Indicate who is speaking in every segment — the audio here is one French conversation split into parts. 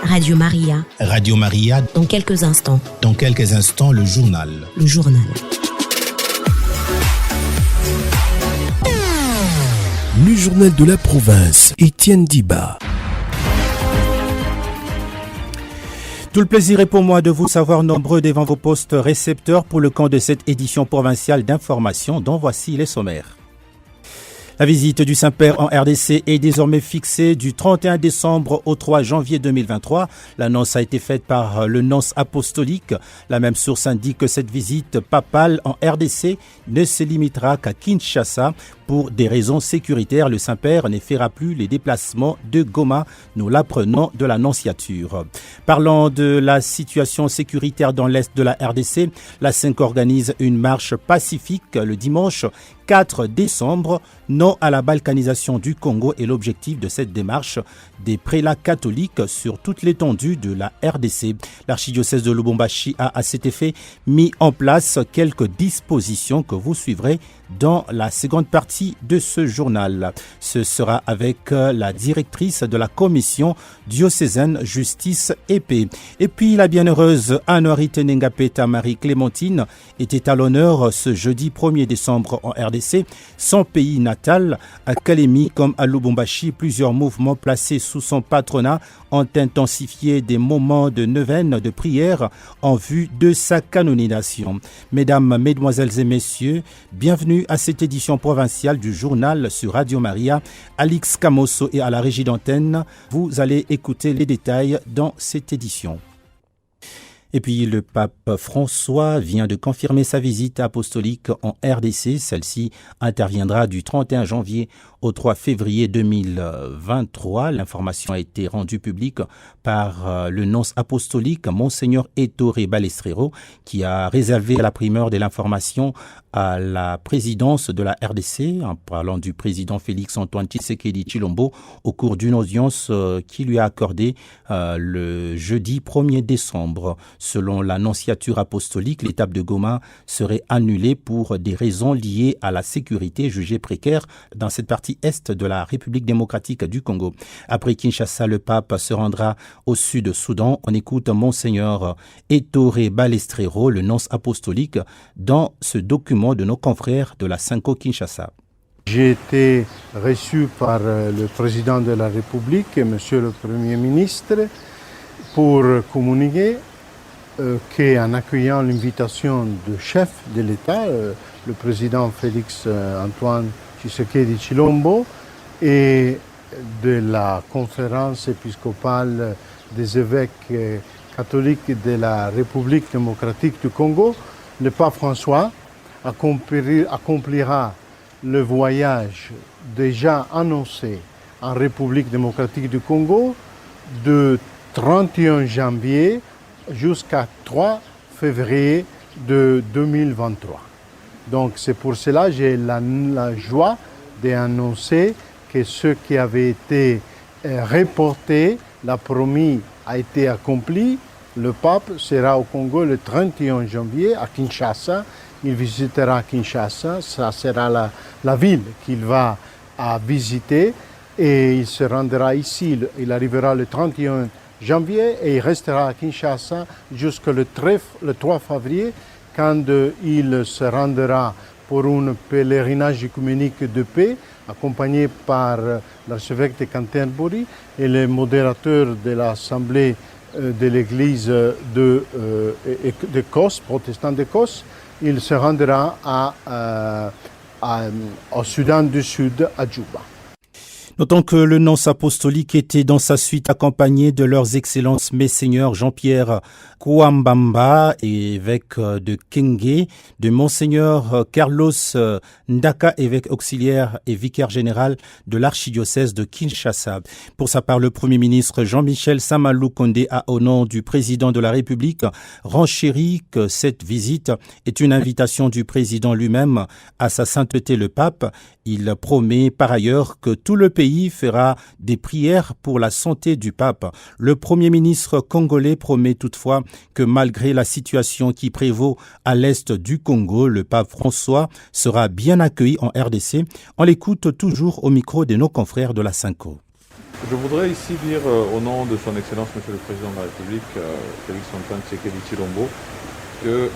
Speaker 1: Radio Maria.
Speaker 2: Radio Maria.
Speaker 1: Dans quelques instants.
Speaker 2: Dans quelques instants, le journal.
Speaker 1: Le journal.
Speaker 3: Le journal de la province, Étienne Diba.
Speaker 4: Tout le plaisir est pour moi de vous savoir nombreux devant vos postes récepteurs pour le camp de cette édition provinciale d'information dont voici les sommaires. La visite du Saint-Père en RDC est désormais fixée du 31 décembre au 3 janvier 2023. L'annonce a été faite par le nonce apostolique. La même source indique que cette visite papale en RDC ne se limitera qu'à Kinshasa. Pour des raisons sécuritaires, le Saint-Père ne fera plus les déplacements de Goma. Nous l'apprenons de l'Annonciature. Parlant de la situation sécuritaire dans l'est de la RDC, la CINC organise une marche pacifique le dimanche 4 décembre. Non à la balkanisation du Congo est l'objectif de cette démarche des prélats catholiques sur toute l'étendue de la RDC. L'archidiocèse de Lubumbashi a à cet effet mis en place quelques dispositions que vous suivrez dans la seconde partie de ce journal. Ce sera avec la directrice de la commission diocésaine justice et paix. Et puis la bienheureuse Anne-Henri Tenengapeta Marie-Clémentine était à l'honneur ce jeudi 1er décembre en RDC. Son pays natal, à Kalemi comme à Lubumbashi, plusieurs mouvements placés sous son patronat ont intensifié des moments de neuvaine de prière en vue de sa canonisation. Mesdames, Mesdemoiselles et Messieurs, bienvenue à cette édition provinciale du journal sur Radio Maria. Alix Camosso et à la régie d'antenne, vous allez écouter les détails dans cette édition. Et puis le pape François vient de confirmer sa visite apostolique en RDC. Celle-ci interviendra du 31 janvier au 3 février 2023. L'information a été rendue publique par le nonce apostolique, Monseigneur Ettore Balestrero, qui a réservé la primeur de l'information à la présidence de la RDC, en parlant du président Félix-Antoine Tshisekedi Tshilombo, au cours d'une audience qui lui a accordée le jeudi 1er décembre. Selon l'annonciature apostolique, l'étape de Goma serait annulée pour des raisons liées à la sécurité jugée précaire dans cette partie est de la République démocratique du Congo. Après Kinshasa, le pape se rendra au Sud-Soudan. On écoute Monseigneur Ettore Balestrero, le nonce apostolique, dans ce document de nos confrères de la Cinco Kinshasa.
Speaker 5: J'ai été reçu par le président de la République et monsieur le Premier ministre pour communiquer qu'en accueillant l'invitation du chef de l'État, le président Félix-Antoine Tshisekedi Tshilombo, et de la conférence épiscopale des évêques catholiques de la République démocratique du Congo, le pape François accomplira le voyage déjà annoncé en République démocratique du Congo de 31 janvier jusqu'à 3 février de 2023. Donc c'est pour cela que j'ai la joie d'annoncer que ce qui avait été reporté, la promise a été accompli. Le pape sera au Congo le 31 janvier à Kinshasa. Il visitera Kinshasa, ça sera la ville qu'il va visiter et il se rendra ici. Il arrivera le 31 janvier et il restera à Kinshasa jusqu'au 3 février quand il se rendra pour un pèlerinage œcuménique de paix accompagné par l'archevêque de Canterbury et le modérateur de l'Assemblée de l'Église d'Écosse, protestant d'Écosse. Il se rendra au Soudan du Sud, à Djouba.
Speaker 4: Notons que le nonce apostolique était dans sa suite accompagné de leurs excellences Messeigneurs Jean-Pierre Kouambamba, évêque de Kenge, de Monseigneur Carlos Ndaka, évêque auxiliaire et vicaire général de l'archidiocèse de Kinshasa. Pour sa part, le Premier ministre Jean-Michel Samalou Kondé a, au nom du président de la République, renchéri que cette visite est une invitation du président lui-même à sa sainteté le pape. Il promet par ailleurs que tout le pays fera des prières pour la santé du pape. Le Premier ministre congolais promet toutefois que malgré la situation qui prévaut à l'est du Congo, le pape François sera bien accueilli en RDC. On l'écoute toujours au micro de nos confrères de la Cinco.
Speaker 1: Je voudrais ici dire au nom de son Excellence Monsieur le Président de la République, Félix Antoine Tshisekedi Tshilombo, que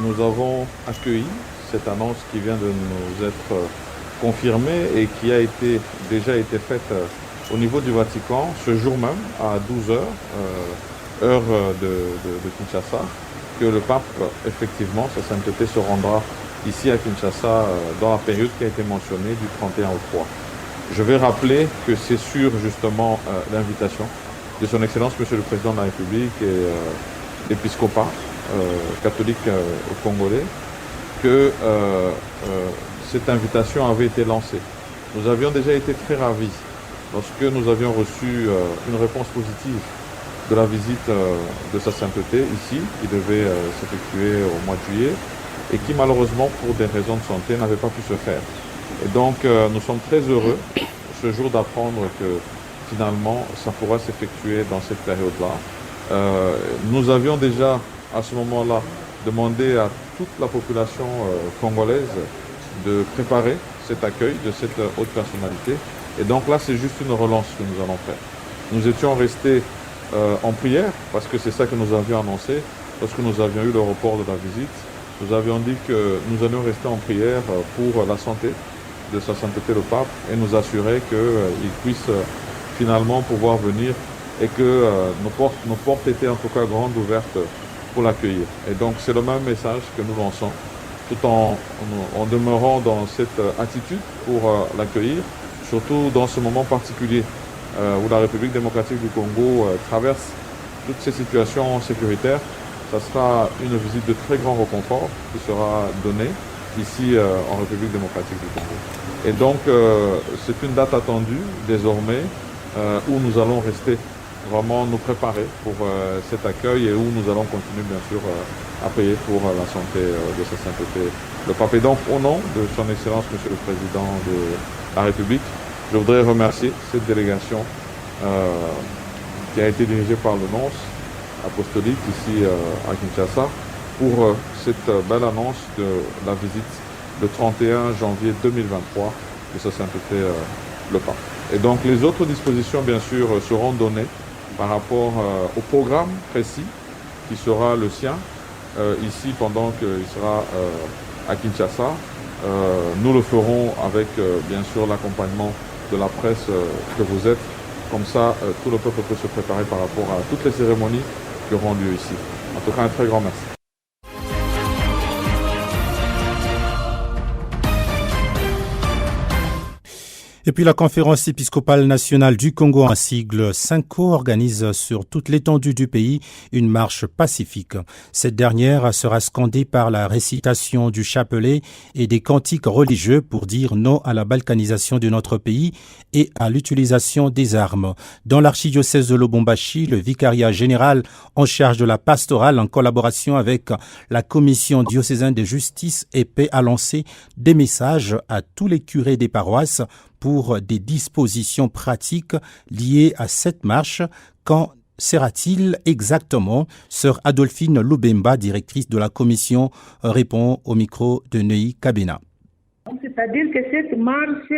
Speaker 1: nous avons accueilli cette annonce qui vient de nous être confirmée et qui a déjà été faite au niveau du Vatican ce jour même à 12 heures, heure de Kinshasa, que le pape, effectivement, sa sainteté se rendra ici à Kinshasa dans la période qui a été mentionnée du 31 au 3. Je vais rappeler que c'est sur justement l'invitation de son Excellence Monsieur le Président de la République et l'épiscopat catholique congolais que cette invitation avait été lancée. Nous avions déjà été très ravis lorsque nous avions reçu une réponse positive de la visite de sa sainteté ici, qui devait s'effectuer au mois de juillet et qui malheureusement pour des raisons de santé n'avait pas pu se faire. Et donc nous sommes très heureux ce jour d'apprendre que finalement ça pourra s'effectuer dans cette période-là. Nous avions déjà à ce moment-là demandé à toute la population congolaise de préparer cet accueil de cette haute personnalité. Et donc là c'est juste une relance que nous allons faire. Nous étions restés en prière parce que c'est ça que nous avions annoncé lorsque nous avions eu le report de la visite. Nous avions dit que nous allions rester en prière pour la santé de sa sainteté le pape et nous assurer qu'il puisse finalement pouvoir venir et que nos portes étaient en tout cas grandes ouvertes pour l'accueillir. Et donc c'est le même message que nous lançons, tout en demeurant dans cette attitude pour l'accueillir, surtout dans ce moment particulier où la République démocratique du Congo traverse toutes ces situations sécuritaires. Ça sera une visite de très grand réconfort qui sera donnée ici en République démocratique du Congo. Et donc c'est une date attendue désormais où nous allons rester vraiment nous préparer pour cet accueil et où nous allons continuer bien sûr à payer pour la santé de sa sainteté le pape. Et donc au nom de son Excellence Monsieur le Président de la République, je voudrais remercier cette délégation qui a été dirigée par le nonce apostolique ici à Kinshasa pour cette belle annonce de la visite le 31 janvier 2023 de sa sainteté le pape. Et donc les autres dispositions bien sûr seront données par rapport au programme précis qui sera le sien ici pendant qu'il sera à Kinshasa. Nous le ferons avec bien sûr l'accompagnement de la presse que vous êtes. Comme ça, tout le peuple peut se préparer par rapport à toutes les cérémonies qui auront lieu ici. En tout cas, un très grand merci.
Speaker 4: Et puis la conférence épiscopale nationale du Congo, en sigle SYNCO, organise sur toute l'étendue du pays une marche pacifique. Cette dernière sera scandée par la récitation du chapelet et des cantiques religieux pour dire non à la balkanisation de notre pays et à l'utilisation des armes. Dans l'archidiocèse de Lubumbashi, le vicariat général en charge de la pastorale, en collaboration avec la commission diocésaine de justice et paix, a lancé des messages à tous les curés des paroisses pour des dispositions pratiques liées à cette marche. Qu'en sera-t-il exactement? Sœur Adolphine Lubemba, directrice de la commission, répond au micro de Neuilly Kabena.
Speaker 6: C'est-à-dire que cette marche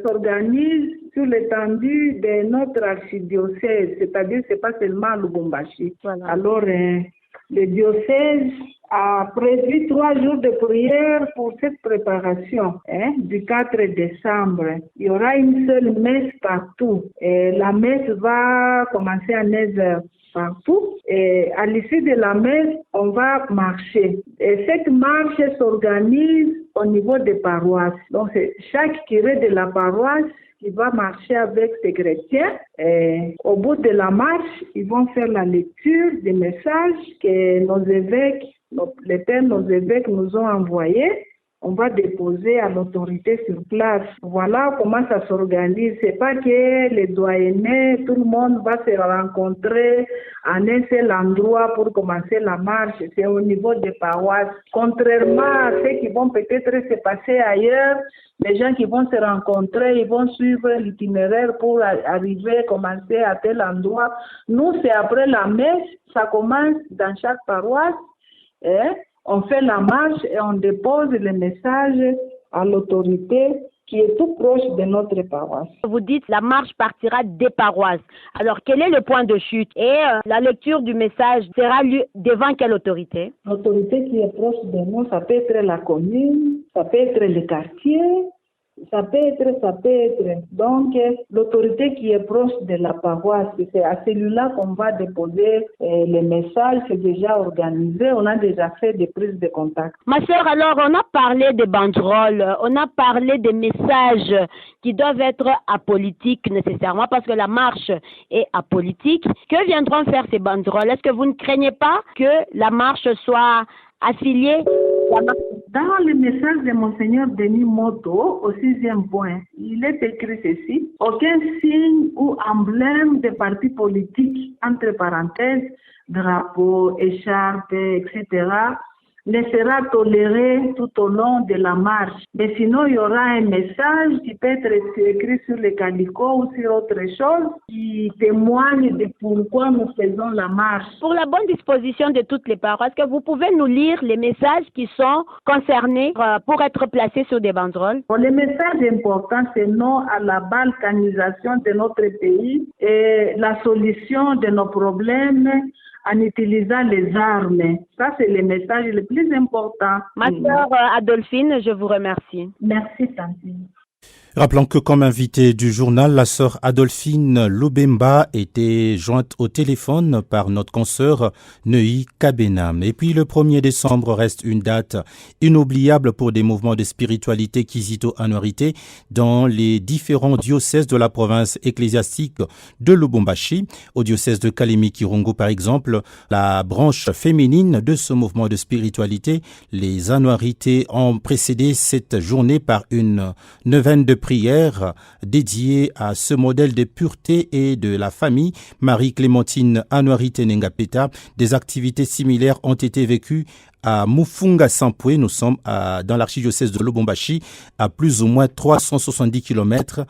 Speaker 6: s'organise sur l'étendue de notre archidiocèse, c'est-à-dire que ce n'est pas seulement Lubumbashi. Voilà. Alors, le diocèse a prévu 3 jours de prière pour cette préparation du 4 décembre. Il y aura une seule messe partout. Et la messe va commencer à 9h partout. Et à l'issue de la messe, on va marcher. Et cette marche s'organise au niveau des paroisses. Donc, c'est chaque curé de la paroisse qui va marcher avec ses chrétiens. Et au bout de la marche, ils vont faire la lecture des messages que nos évêques, nos évêques nous ont envoyés. On va déposer à l'autorité sur place. Voilà comment ça s'organise. C'est pas que les doyennés, tout le monde va se rencontrer en un seul endroit pour commencer la marche. C'est au niveau des paroisses. Contrairement à ce qui vont peut-être se passer ailleurs, les gens qui vont se rencontrer, ils vont suivre l'itinéraire pour arriver, commencer à tel endroit. Nous, c'est après la messe, ça commence dans chaque paroisse. On fait la marche et on dépose les messages à l'autorité qui est tout proche de notre paroisse.
Speaker 7: Vous dites la marche partira des paroisses. Alors, quel est le point de chute? Et la lecture du message sera lue devant quelle autorité?
Speaker 6: L'autorité qui est proche de nous, ça peut être la commune, ça peut être le quartier, ça peut être. Donc, l'autorité qui est proche de la paroisse, c'est à celui-là qu'on va déposer les messages. C'est déjà organisé, on a déjà fait des prises de contact.
Speaker 7: Ma sœur, alors, on a parlé des banderoles, on a parlé des messages qui doivent être apolitiques nécessairement, parce que la marche est apolitique. Que viendront faire ces banderoles? Est-ce que vous ne craignez pas que la marche soit affiliée?
Speaker 6: Dans le message de Monseigneur Denis Moto, au 6e point, il est écrit ceci: aucun signe ou emblème de parti politique, entre parenthèses, drapeau, écharpe, etc., ne sera toléré tout au long de la marche. Mais sinon, il y aura un message qui peut être écrit sur le calicot ou sur autre chose qui témoigne de pourquoi nous faisons la marche.
Speaker 7: Pour la bonne disposition de toutes les paroisses, est-ce que vous pouvez nous lire les messages qui sont concernés pour être placés sur des banderoles?
Speaker 6: Bon, le message important, c'est non à la balkanisation de notre pays et la solution de nos problèmes en utilisant les armes. Ça, c'est le message le plus important.
Speaker 7: Ma sœur Adolphine, je vous remercie.
Speaker 6: Merci, Tantine.
Speaker 4: Rappelons que comme invitée du journal, la sœur Adolphine Lubemba était jointe au téléphone par notre consoeur Neuilly Kabenam. Et puis le 1er décembre reste une date inoubliable pour des mouvements de spiritualité Kizito-Anuarité dans les différents diocèses de la province ecclésiastique de Lubumbashi. Au diocèse de Kalemi-Kirungu par exemple, la branche féminine de ce mouvement de spiritualité, les Anuarités, ont précédé cette journée par une neuvaine de prière dédiée à ce modèle de pureté et de la famille. Marie-Clémentine Anuarité Nengapeta. Des activités similaires ont été vécues à Mufunga Sampoué. Nous sommes dans l'archidiocèse de Lubumbashi, à plus ou moins 370 km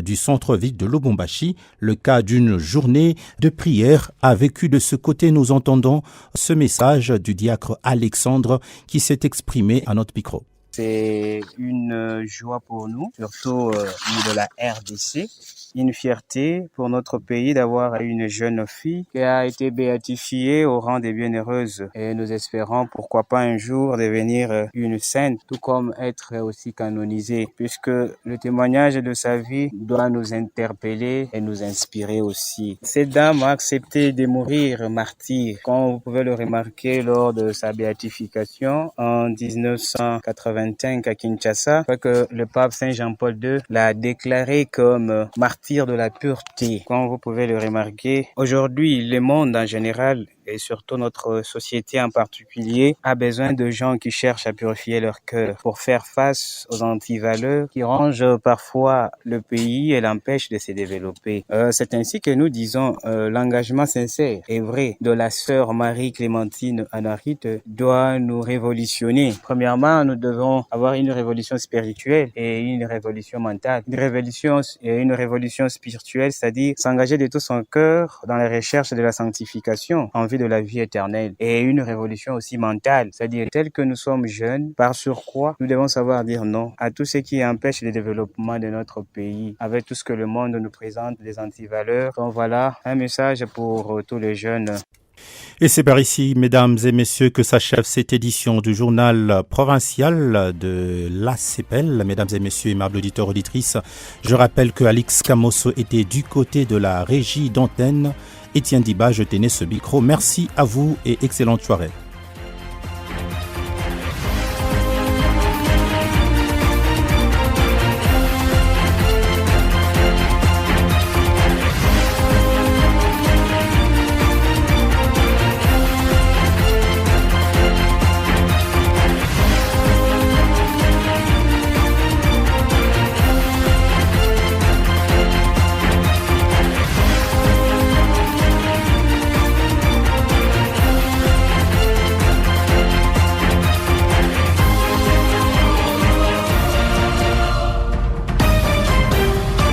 Speaker 4: du centre-ville de Lubumbashi. Le cas d'une journée de prière a vécu de ce côté. Nous entendons ce message du diacre Alexandre qui s'est exprimé à notre micro.
Speaker 8: C'est une joie pour nous, surtout de la RDC, une fierté pour notre pays d'avoir une jeune fille qui a été béatifiée au rang des bienheureuses. Et nous espérons pourquoi pas un jour devenir une sainte, tout comme être aussi canonisée, puisque le témoignage de sa vie doit nous interpeller et nous inspirer aussi. Cette dame a accepté de mourir martyre, comme vous pouvez le remarquer lors de sa béatification en 1980. À Kinshasa, que le pape Saint Jean-Paul II l'a déclaré comme martyr de la pureté. Comme vous pouvez le remarquer, aujourd'hui, le monde en général et surtout notre société en particulier a besoin de gens qui cherchent à purifier leur cœur pour faire face aux antivaleurs qui rongent parfois le pays et l'empêchent de se développer. C'est ainsi que nous disons l'engagement sincère et vrai de la sœur Marie-Clémentine Anuarité doit nous révolutionner. Premièrement, nous devons avoir une révolution spirituelle et une révolution mentale. Une révolution spirituelle, c'est-à-dire s'engager de tout son cœur dans la recherche de la sanctification en vue de la vie éternelle, et une révolution aussi mentale, c'est-à-dire tel que nous sommes jeunes, par surcroît, nous devons savoir dire non à tout ce qui empêche le développement de notre pays, avec tout ce que le monde nous présente, des antivaleurs. Donc voilà, un message pour tous les jeunes.
Speaker 4: Et c'est par ici, mesdames et messieurs, que s'achève cette édition du journal provincial de l'ACPL. Mesdames et messieurs, aimables auditeurs, auditrices, je rappelle que Alix Camosso était du côté de la régie d'antenne. Étienne Diba, je tenais ce micro. Merci à vous et excellente soirée.